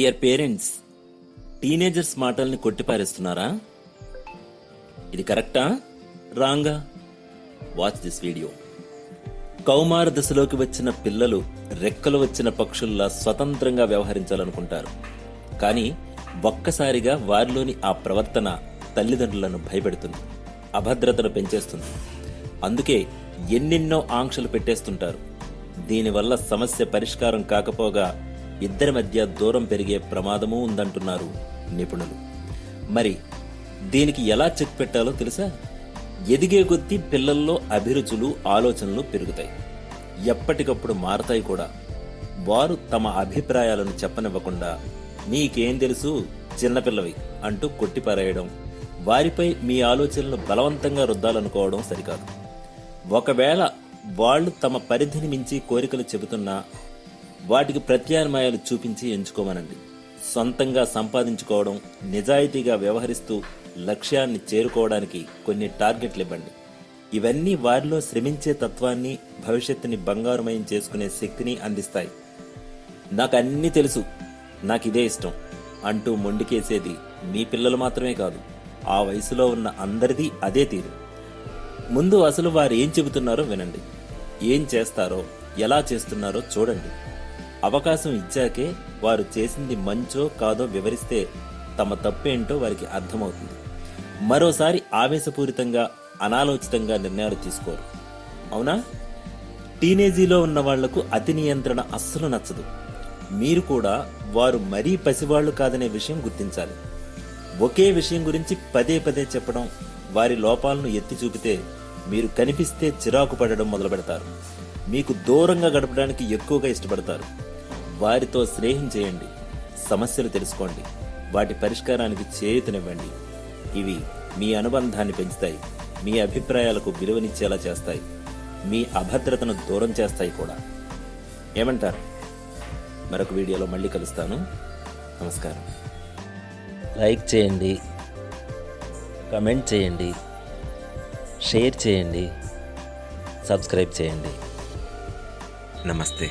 Dear parents, teenagers మాటల్ని కొట్టిపారేస్తున్నారా? ఇది కరెక్టా రాంగా? Watch this video. కౌమార దశలోకి వచ్చిన పిల్లలు రెక్కలు వచ్చిన పక్షుల్లా స్వతంత్రంగా వ్యవహరించాలనుకుంటారు. కానీ ఒక్కసారిగా వారిలోని ఆ ప్రవర్తన తల్లిదండ్రులను భయపెడుతుంది, అభద్రతను పెంచేస్తుంది. అందుకే ఎన్నెన్నో ఆంక్షలు పెట్టేస్తుంటారు. దీనివల్ల సమస్య పరిష్కారం కాకపోగా ఇద్దరి మధ్య దూరం పెరిగే ప్రమాదమూ ఉందంటున్నారు నిపుణులు. మరి దీనికి ఎలా చెక్ పెట్టాలో తెలుసా? ఎదిగే కొద్దీ పిల్లల్లో అభిరుచులు, ఆలోచనలు పెరుగుతాయి, ఎప్పటికప్పుడు మారతాయి కూడా. వారు తమ అభిప్రాయాలను చెప్పనివ్వకుండా నీకేం తెలుసు, చిన్నపిల్లవి అంటూ కొట్టిపారేయడం, వారిపై మీ ఆలోచనలు బలవంతంగా రుద్దాలనుకోవడం సరికాదు. ఒకవేళ వాళ్ళు తమ పరిధిని మించి కోరికలు చెబుతున్నా వాటికి ప్రత్యామ్నాయాలు చూపించి ఎంచుకోమనండి. సొంతంగా సంపాదించుకోవడం, నిజాయితీగా వ్యవహరిస్తూ లక్ష్యాన్ని చేరుకోవడానికి కొన్ని టార్గెట్లు ఇవ్వండి. ఇవన్నీ వారిలో శ్రమించే తత్వాన్ని, భవిష్యత్తుని బంగారుమయం చేసుకునే శక్తిని అందిస్తాయి. నాకన్నీ తెలుసు, నాకిదే ఇష్టం అంటూ మొండికేసేది మీ పిల్లలు మాత్రమే కాదు, ఆ వయసులో ఉన్న అందరిది అదే తీరు. ముందు అసలు వారు ఏం చెబుతున్నారో వినండి, ఏం చేస్తారో, ఎలా చేస్తున్నారో చూడండి. అవకాశం ఇచ్చాకే వారు చేసింది మంచో కాదో వివరిస్తే తమ తప్పేంటో వారికి అర్థమవుతుంది. మరోసారి ఆవేశపూరితంగా, అనాలోచితంగా నిర్ణయాలు తీసుకోరు. అవునా? టీనేజీలో ఉన్న వాళ్లకు అతి నియంత్రణ అస్సలు నచ్చదు. మీరు కూడా వారు మరీ పసివాళ్లు కాదనే విషయం గుర్తించాలి. ఒకే విషయం గురించి పదే పదే చెప్పడం, వారి లోపాలను ఎత్తి చూపితే మీరు కనిపిస్తే చిరాకు పడడం మొదలు పెడతారు. మీకు దూరంగా గడపడానికి ఎక్కువగా ఇష్టపడతారు. వారితో స్నేహం చేయండి, సమస్యలు తెలుసుకోండి, వాటి పరిష్కారానికి చేయూతనివ్వండి. ఇవి మీ అనుబంధాన్ని పెంచుతాయి, మీ అభిప్రాయాలకు విలువనిచ్చేలా చేస్తాయి, మీ అభద్రతను దూరం చేస్తాయి కూడా. ఏమంటారు? మరొక వీడియోలో మళ్ళీ కలుస్తాను. నమస్కారం. లైక్ చేయండి, కమెంట్ చేయండి, షేర్ చేయండి, సబ్స్క్రైబ్ చేయండి. నమస్తే.